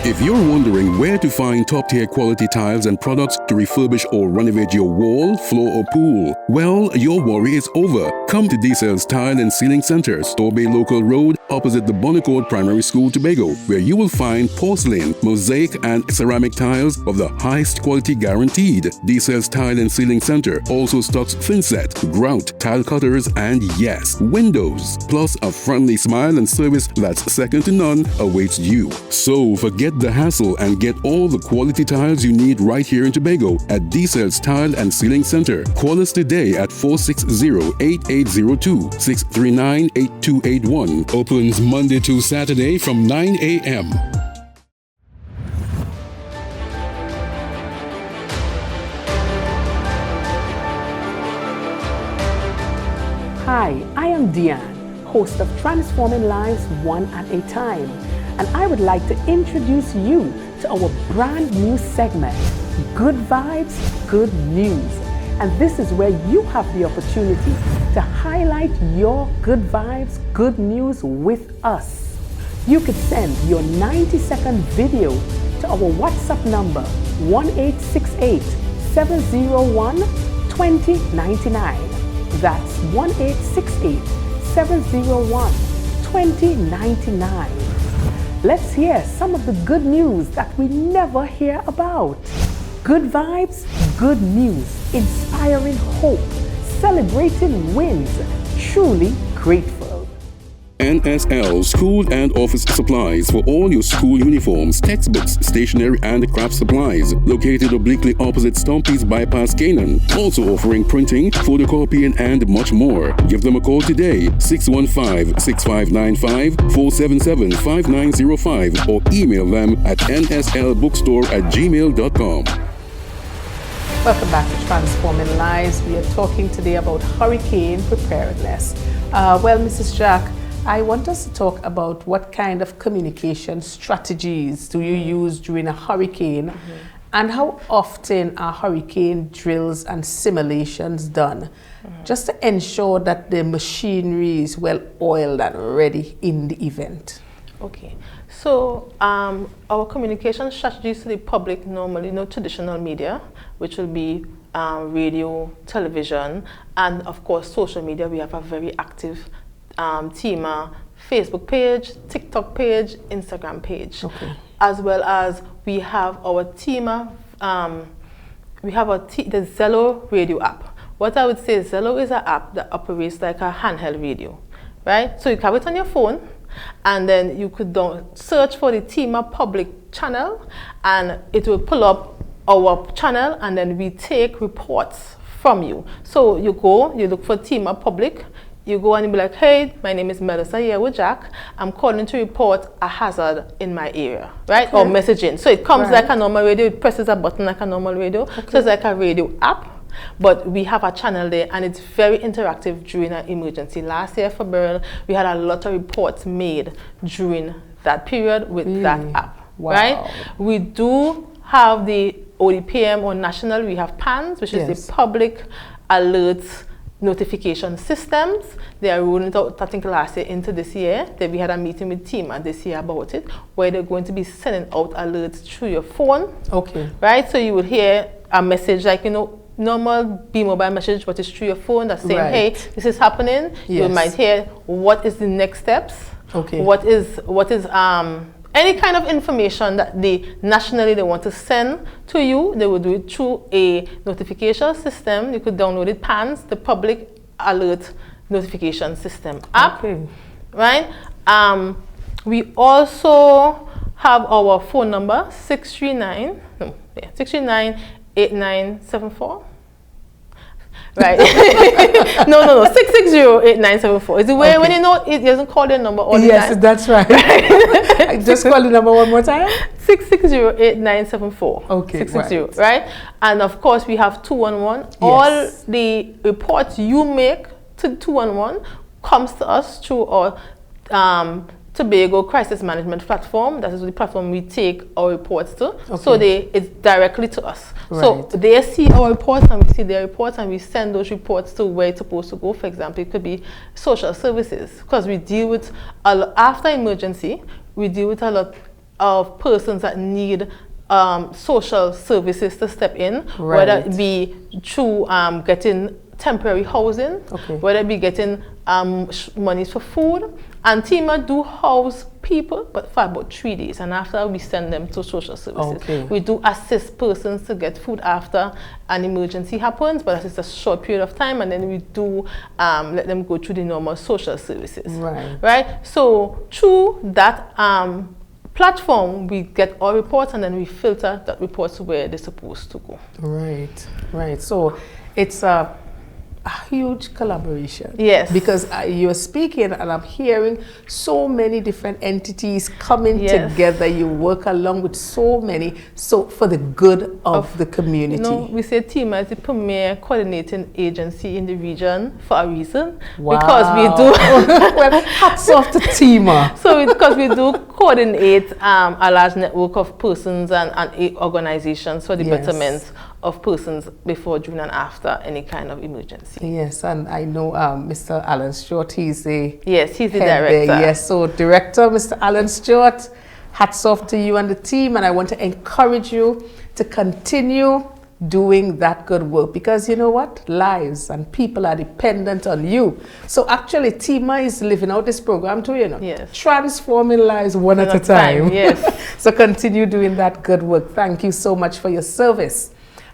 If you're wondering where to find top-tier quality tiles and products to refurbish or renovate your wall, floor, or pool, well, your worry is over. Come to D-Cell's Tile and Ceiling Center, Store Bay Local Road, opposite the Bonnecourt Primary School, Tobago, where you will find porcelain, mosaic, and ceramic tiles of the highest quality guaranteed. D-Cell's Tile and Ceiling Center also stocks thinset, grout, tile cutters, and yes, windows. Plus, a friendly smile and service that's second to none awaits you. So forget the hassle and get all the quality tiles you need right here in Tobago at D-Cell's Tile and Ceiling Center. Call us today at 460-8802, 639-8281. Opens Monday to Saturday from 9 a.m. Hi, I am Deanne, host of Transforming Lives One at a Time, and I would like to introduce you to our brand new segment, Good Vibes, Good News. And this is where you have the opportunity to highlight your good vibes, good news with us. You could send your 90-second video to our WhatsApp number, 1-868-701-2099. That's 1-868-701-2099. Let's hear some of the good news that we never hear about. Good vibes, good news, inspiring hope, celebrating wins, truly grateful. NSL School and Office Supplies for all your school uniforms, textbooks, stationery, and craft supplies. Located obliquely opposite Stumpy's Bypass, Canaan. Also offering printing, photocopying, and much more. Give them a call today, 615-6595-477-5905, or email them at nslbookstore@gmail.com. Welcome back to Transforming Lives. We are talking today about hurricane preparedness. Well, Mrs. Jack, I want us to talk about what kind of communication strategies do you use during a hurricane, and how often are hurricane drills and simulations done, just to ensure that the machinery is well oiled and ready in the event. Okay, so our communication strategies to the public normally, traditional media, which will be radio, television, and of course social media. We have a very active TEMA Facebook page, TikTok page, Instagram page, as well as we have our TEMA. We have the Zello radio app. What I would say, Zello is an app that operates like a handheld radio, right? So you have it on your phone, and then you could search for the TEMA public channel, and it will pull up our channel, and then we take reports from you. So you look for TEMA public, you go and you be like, hey, my name is Melissa Yearwood Jack. I'm calling to report a hazard in my area, right? Or messaging. So it comes like a normal radio, it presses a button like a normal radio. So it's like a radio app, but we have a channel there, and it's very interactive during an emergency. Last year for Beryl, we had a lot of reports made during that period with that app. Wow. Right? We do have the ODPM or national, we have PANS, which is the Public Alerts Notification Systems. They are rolling it out, I think, last year into this year. Then we had a meeting with TEMA this year about it, where they're going to be sending out alerts through your phone. Okay. Right? So you would hear a message like, you know, normal B-mobile message, but it's through your phone that's saying, hey, this is happening. You might hear, what is the next steps? Okay. What is any kind of information that they nationally they want to send to you, they will do it through a notification system. You could download it, PANS, the Public Alert Notification System app. Okay. Right? We also have our phone number, 639-8974. Right. no, 660-8974. Is the way when you know it doesn't call their number all the time. Yes, that's right. Just call the number one more time. 660-8974. Okay. 660, right? And of course we have 211. Yes. All the reports you make to 211 comes to us through our Tobago Crisis Management Platform. That is the platform we take our reports to. Okay. So it's directly to us. Right. So they see our reports and we see their reports and we send those reports to where it's supposed to go. For example, it could be social services, because we deal with, after emergency, we deal with a lot of persons that need social services to step in, whether it be through getting temporary housing, whether it be getting monies for food. And TEMA do house people, but for about 3 days, and after we send them to social services. We do assist persons to get food after an emergency happens, but it's a short period of time, and then we do let them go through the normal social services. Right? So through that platform, we get our reports, and then we filter that reports to where they're supposed to go. Right. So it's a huge collaboration. Yes. Because you're speaking and I'm hearing so many different entities coming together. You work along with so many, for the good of the community. You know, we say TEMA is the premier coordinating agency in the region for a reason. Wow. Because we do well, hats off to TEMA. So because we do coordinate a large network of persons and organizations for the betterment of persons before, during, and after any kind of emergency. Yes, and I know Mr. Alan Stewart, he's the he's the director. There. Yes, so Director Mr. Alan Stewart, hats off to you and the team, and I want to encourage you to continue doing that good work, because you know what? Lives and people are dependent on you. So actually TEMA is living out this program too, you know. Yes. Transforming lives one at a time. Yes. So continue doing that good work. Thank you so much for your service.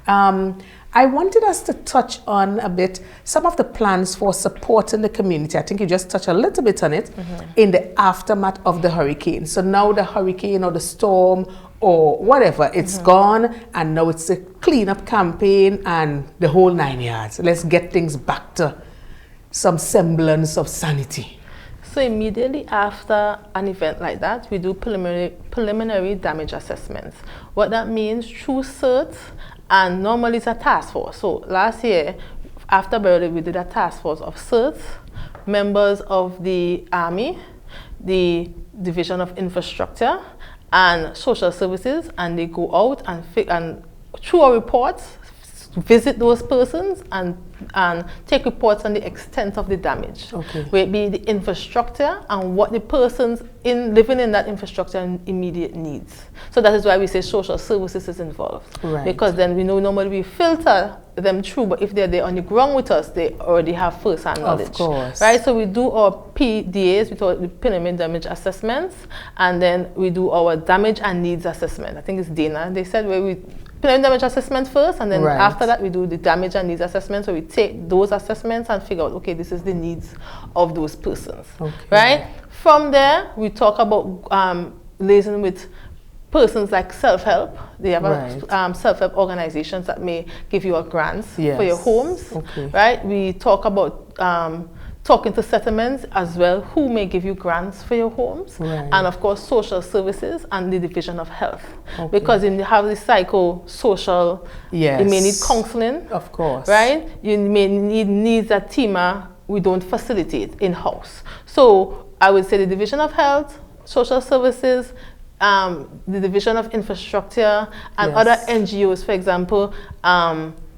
I wanted us to touch on a bit some of the plans for supporting the community. I think you just touched a little bit on it in the aftermath of the hurricane. So now the hurricane or the storm or whatever, it's gone, and now it's a cleanup campaign and the whole 9 yards. Let's get things back to some semblance of sanity. So immediately after an event like that, we do preliminary damage assessments. What that means, through CERT, and normally it's a task force. So last year, after Beryl, we did a task force of CERT, members of the Army, the Division of Infrastructure, and Social Services, and they go out and through our reports, visit those persons and take reports on the extent of the damage. Where it be the infrastructure and what the persons living in that infrastructure immediate needs. So that is why we say social services is involved. Because then we know normally we filter them through, but if they're there on the ground with us, they already have first-hand knowledge. Of course. Right? So we do our PDAs, we call it the pyramid damage assessments, and then we do our damage and needs assessment. I think it's Dana. They said where we damage assessment first, and then after that we do the damage and needs assessment. So we take those assessments and figure out, okay, this is the needs of those persons. Right? From there, we talk about liaising with persons like self-help. They have self-help organizations that may give you a grants for your homes. Right? We talk about talking to settlements as well, who may give you grants for your homes, Right. and of course social services and the division of health. Okay. Because you have the psychosocial, Yes. you may need counseling, Of course. right? You may need needs that TEMA we don't facilitate in-house. So I would say the division of health, social services, the division of infrastructure, and Yes. other NGOs, for example,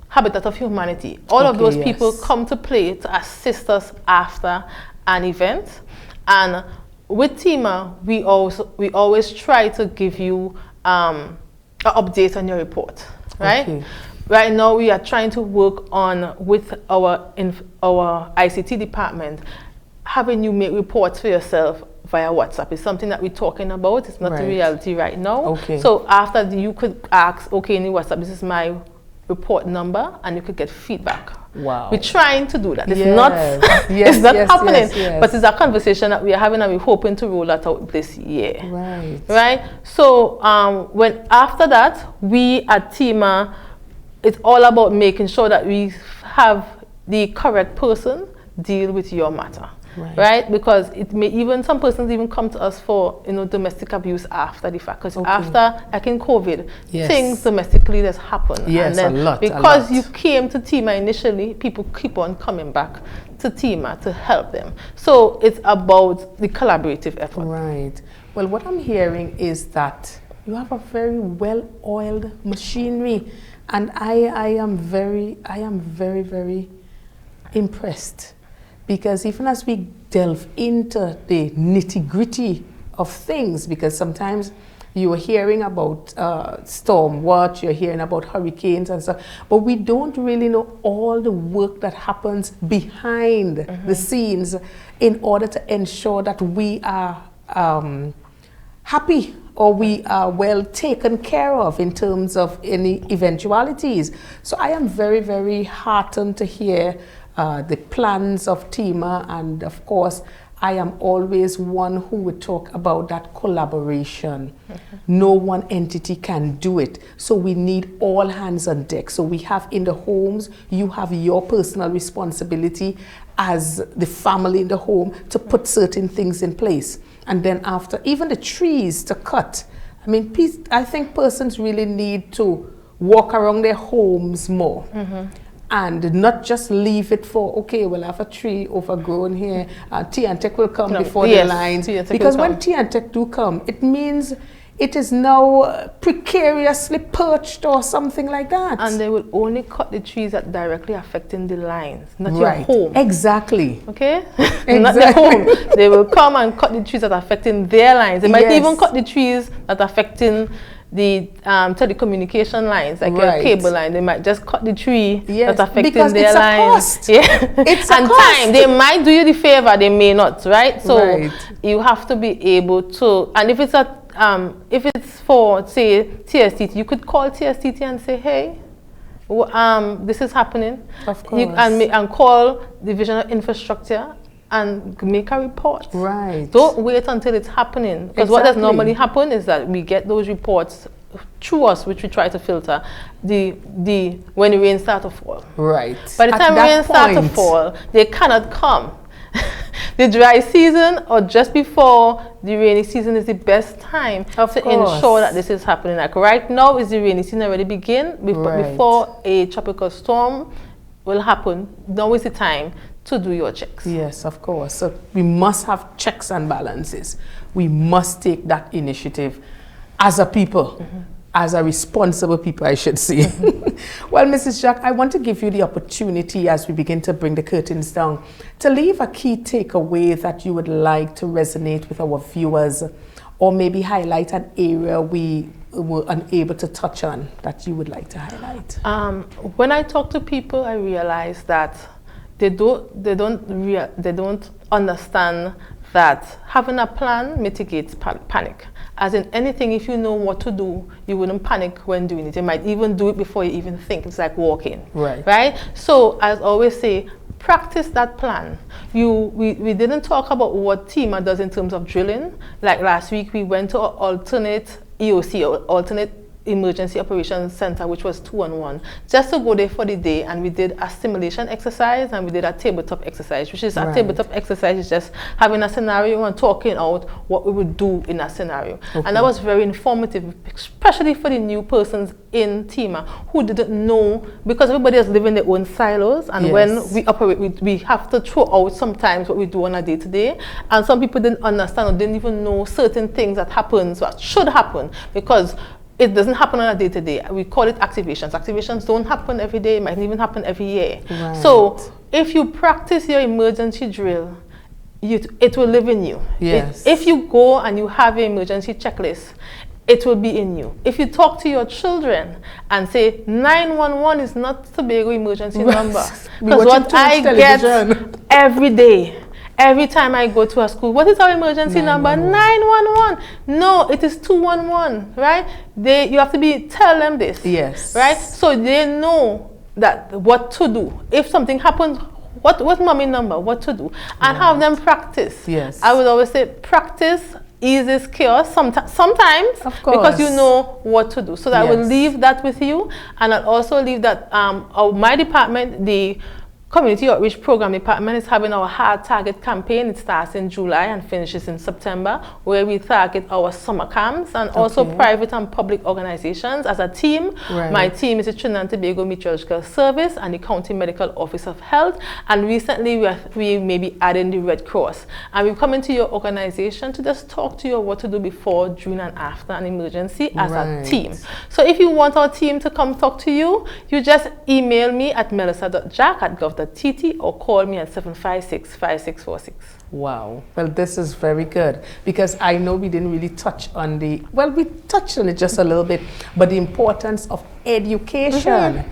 Habitat of Humanity. All of Okay, those people yes. come to play to assist us after an event. And with TEMA, we always try to give you an update on your report, right? Okay. Right now, we are trying to work on, with our ICT department, having you make reports for yourself via WhatsApp. It's something that we're talking about. It's not Right. a reality right now. Okay. So after you could ask, okay, in the WhatsApp, this is my report number, and you could get feedback. Wow. We're trying to do that. It's Yes. not, Yes, it's not yes, happening, yes, yes. but it's a conversation that we are having, and we're hoping to roll that out this year. Right. Right? So when after that, we at TEMA, it's all about making sure that we have the correct person deal with your matter. Right? Because it may even, some persons even come to us for, domestic abuse after the fact. Because after, like in COVID, Yes. things domestically that's happened. Yes, and then a lot. because you came to TEMA initially, people keep on coming back to TEMA to help them. So it's about the collaborative effort. Right. Well, what I'm hearing is that you have a very well-oiled machinery, and I am very, very impressed, because even as we delve into the nitty-gritty of things, because sometimes you are hearing about storm watch, you're hearing about hurricanes and stuff, but we don't really know all the work that happens behind the scenes in order to ensure that we are happy, or we are well taken care of in terms of any eventualities. So I am very, very heartened to hear the plans of TEMA, and of course I am always one who would talk about that collaboration. No one entity can do it, so we need all hands on deck. So we have in the homes, you have your personal responsibility as the family in the home to put certain things in place. And then after, even the trees to cut. I mean, I think persons really need to walk around their homes more. And not just leave it for, okay, we'll have a tree overgrown here, T&Tech will come before the lines. Because when T&Tech do come, it means it is now precariously perched or something like that. And they will only cut the trees that directly affecting the lines, not your home. Exactly. Okay? Exactly. Not the home. They will come and cut the trees that are affecting their lines. They might even cut the trees that are affecting the telecommunication lines, like your cable line. They might just cut the tree that's affecting their lines. Cost. It's and a cost. time. They might do you the favor, they may not, right? So you have to be able to, and if it's for, say, TSTT, you could call TSTT and say, hey, this is happening. Of course. And call Division of Infrastructure and make a report. Right. Don't wait until it's happening. Because what does normally happen is that we get those reports through us, which we try to filter, when the rain starts to fall. Right. By the time rain starts to fall, they cannot come. The dry season or just before the rainy season is the best time to ensure that this is happening. Like right now is the rainy season already begin, before a tropical storm will happen. Now is the time to do your checks. Yes, of course. So we must have checks and balances. We must take that initiative as a people, as a responsible people, I should say. Well, Mrs. Jack, I want to give you the opportunity as we begin to bring the curtains down to leave a key takeaway that you would like to resonate with our viewers, or maybe highlight an area we were unable to touch on that you would like to highlight. When I talk to people, I realize that they don't understand that having a plan mitigates panic. As in anything, if you know what to do, you wouldn't panic when doing it. You might even do it before you even think. It's like walking. Right? So, as I always say, practice that plan. We didn't talk about what TEMA does in terms of drilling. Like last week, we went to alternate EOC, or alternate Emergency Operations Center, which was 2-on-1, just to go there for the day, and we did a simulation exercise and we did a tabletop exercise, which is a tabletop exercise is just having a scenario and talking out what we would do in that scenario. And that was very informative, especially for the new persons in TEMA who didn't know, because everybody is living their own silos, and when we operate, we have to throw out sometimes what we do on a day-to-day, and some people didn't understand or didn't even know certain things that happen, so that should happen, because it doesn't happen on a day-to-day. We call it activations. Activations don't happen every day, it might even happen every year. So if you practice your emergency drill, it will live in you. If you go and you have your emergency checklist, it will be in you. If you talk to your children and say 911 is not Tobago emergency number, because what I get every day, every time I go to a school, what is our emergency number? 911. No, it is 211, right? You have to tell them this, right? So they know that what to do. If something happens, what mommy number, what to do, and have them practice. I would always say practice eases chaos sometimes, because you know what to do. So I will leave that with you, and I'll also leave that my department, the Community Outreach Program Department, is having our Hard Target campaign. It starts in July and finishes in September, where we target our summer camps and also private and public organizations as a team. My team is the Trinidad and Tobago Meteorological Service and the County Medical Office of Health, and recently we may be adding the Red Cross. And we come into your organization to just talk to you what to do before, during, and after an emergency as a team. So if you want our team to come talk to you, you just email me at melissa.jack@gov.tt or call me at 756-5646. Wow. Well, this is very good, because I know we didn't really touch on we touched on it just a little bit, but the importance of education.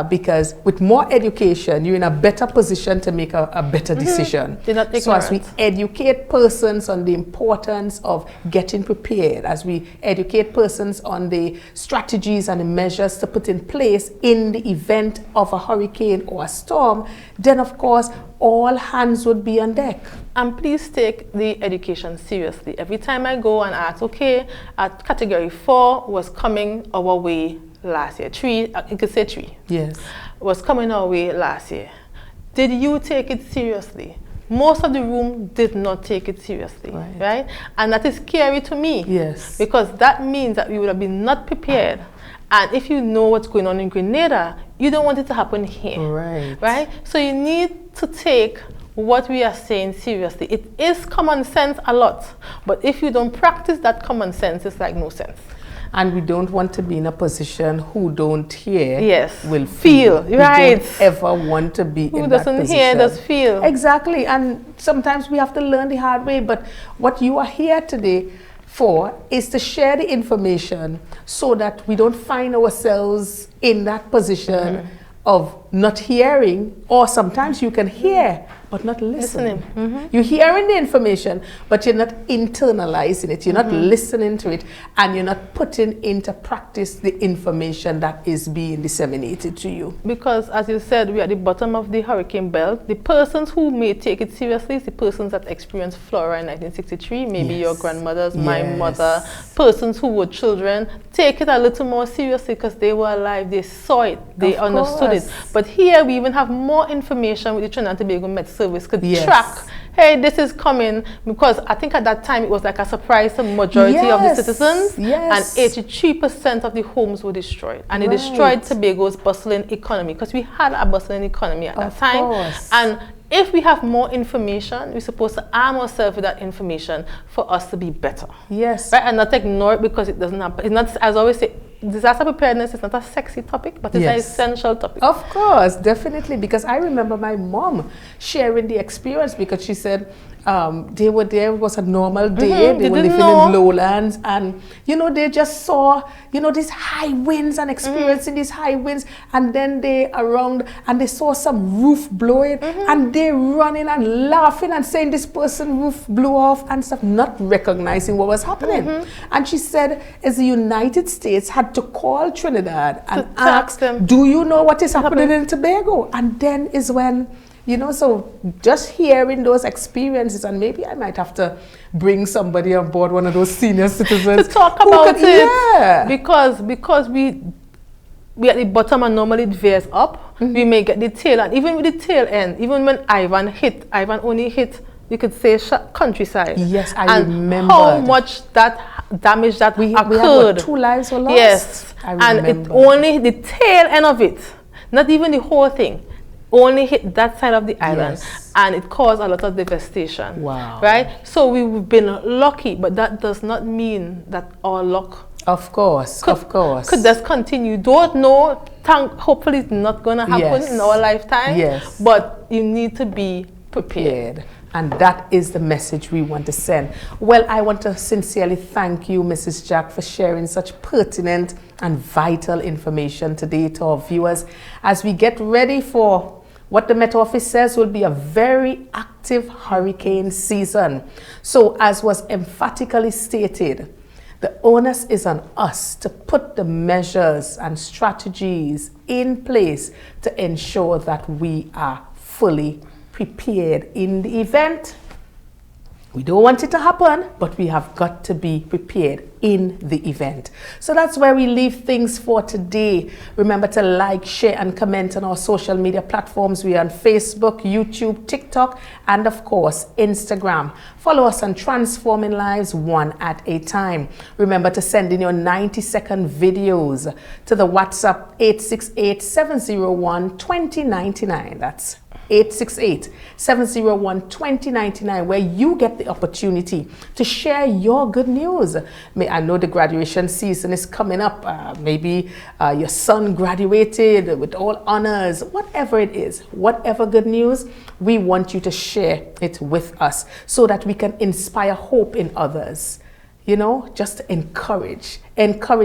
Because with more education, you're in a better position to make a better decision. So as we educate persons on the importance of getting prepared, as we educate persons on the strategies and the measures to put in place in the event of a hurricane or a storm, then of course all hands would be on deck. And please take the education seriously. Every time I go and ask, okay, category 4 was coming our way last year. 3, you could say 3. Was coming our way last year. Did you take it seriously? Most of the room did not take it seriously, right? And that is scary to me, because that means that we would have been not prepared. And if you know what's going on in Grenada, you don't want it to happen here, right? So you need to take what we are saying seriously. It is common sense a lot, but if you don't practice that common sense, it's like no sense. And we don't want to be in a position who don't hear will feel. We don't ever want to be in that position. Who doesn't hear does feel. Exactly. And sometimes we have to learn the hard way. But what you are here today for is to share the information so that we don't find ourselves in that position of not hearing, or sometimes you can hear but not listening. You're hearing the information, but you're not internalizing it. You're not listening to it, and you're not putting into practice the information that is being disseminated to you. Because, as you said, we are at the bottom of the hurricane belt. The persons who may take it seriously is the persons that experienced Flora in 1963, maybe your grandmothers, my mother, persons who were children. Take it a little more seriously because they were alive, they saw it, they understood it. But here we even have more information with the Trinidad and Tobago Met Service could track, hey, this is coming, because I think at that time it was like a surprise to the majority of the citizens, and 83% of the homes were destroyed. And it destroyed Tobago's bustling economy, because we had a bustling economy at that time. And if we have more information, we're supposed to arm ourselves with that information for us to be better. Right? And not ignore it because it doesn't happen. It's not, as I always say, disaster preparedness is not a sexy topic, but it's an essential topic. Of course, definitely, because I remember my mom sharing the experience, because she said they were there, it was a normal day, they were living in lowlands, and you know, they just saw, you know, these high winds and experiencing these high winds, and then they they saw some roof blowing, and they running and laughing and saying this person roof blew off and stuff, not recognizing what was happening. And she said, as the United States had to call Trinidad and ask them, do you know what is happening in Tobago? And then is when You know, so just hearing those experiences, and maybe I might have to bring somebody on board, one of those senior citizens to talk about it. Yeah. Because we at the bottom and normally it veers up. We may get the tail, and even with the tail end, even when Ivan only hit, you could say countryside. Yes, I remember. How much that damage that we occurred. Had, what, 2 lives were lost? Yes, I and it only the tail end of it, not even the whole thing, only hit that side of the island, and it caused a lot of devastation. Wow. Right? So we've been lucky, but that does not mean that our luck could just continue. Don't know, hopefully it's not going to happen in our lifetime. Yes. But you need to be prepared. And that is the message we want to send. Well, I want to sincerely thank you, Mrs. Jack, for sharing such pertinent and vital information today to our viewers as we get ready for what the Met Office says will be a very active hurricane season. So, as was emphatically stated, the onus is on us to put the measures and strategies in place to ensure that we are fully prepared in the event. We don't want it to happen, but we have got to be prepared in the event. So that's where we leave things for today. Remember to like, share, and comment on our social media platforms. We are on Facebook, YouTube, TikTok, and of course, Instagram. Follow us on Transforming Lives one at a time. Remember to send in your 90-second videos to the WhatsApp 868-701-2099. That's 868-701-2099, where you get the opportunity to share your good news. I know the graduation season is coming up. Maybe your son graduated with all honors. Whatever it is, whatever good news, we want you to share it with us so that we can inspire hope in others. You know, just to encourage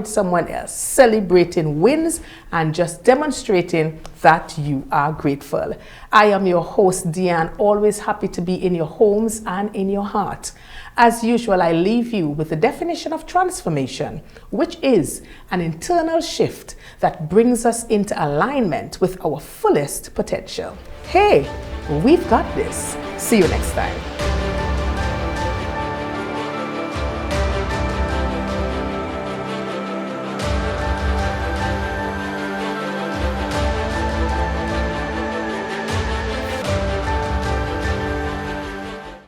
someone else, celebrating wins and just demonstrating that you are grateful. I am your host, Deanne, always happy to be in your homes and in your heart. As usual, I leave you with the definition of transformation, which is an internal shift that brings us into alignment with our fullest potential. Hey, we've got this. See you next time.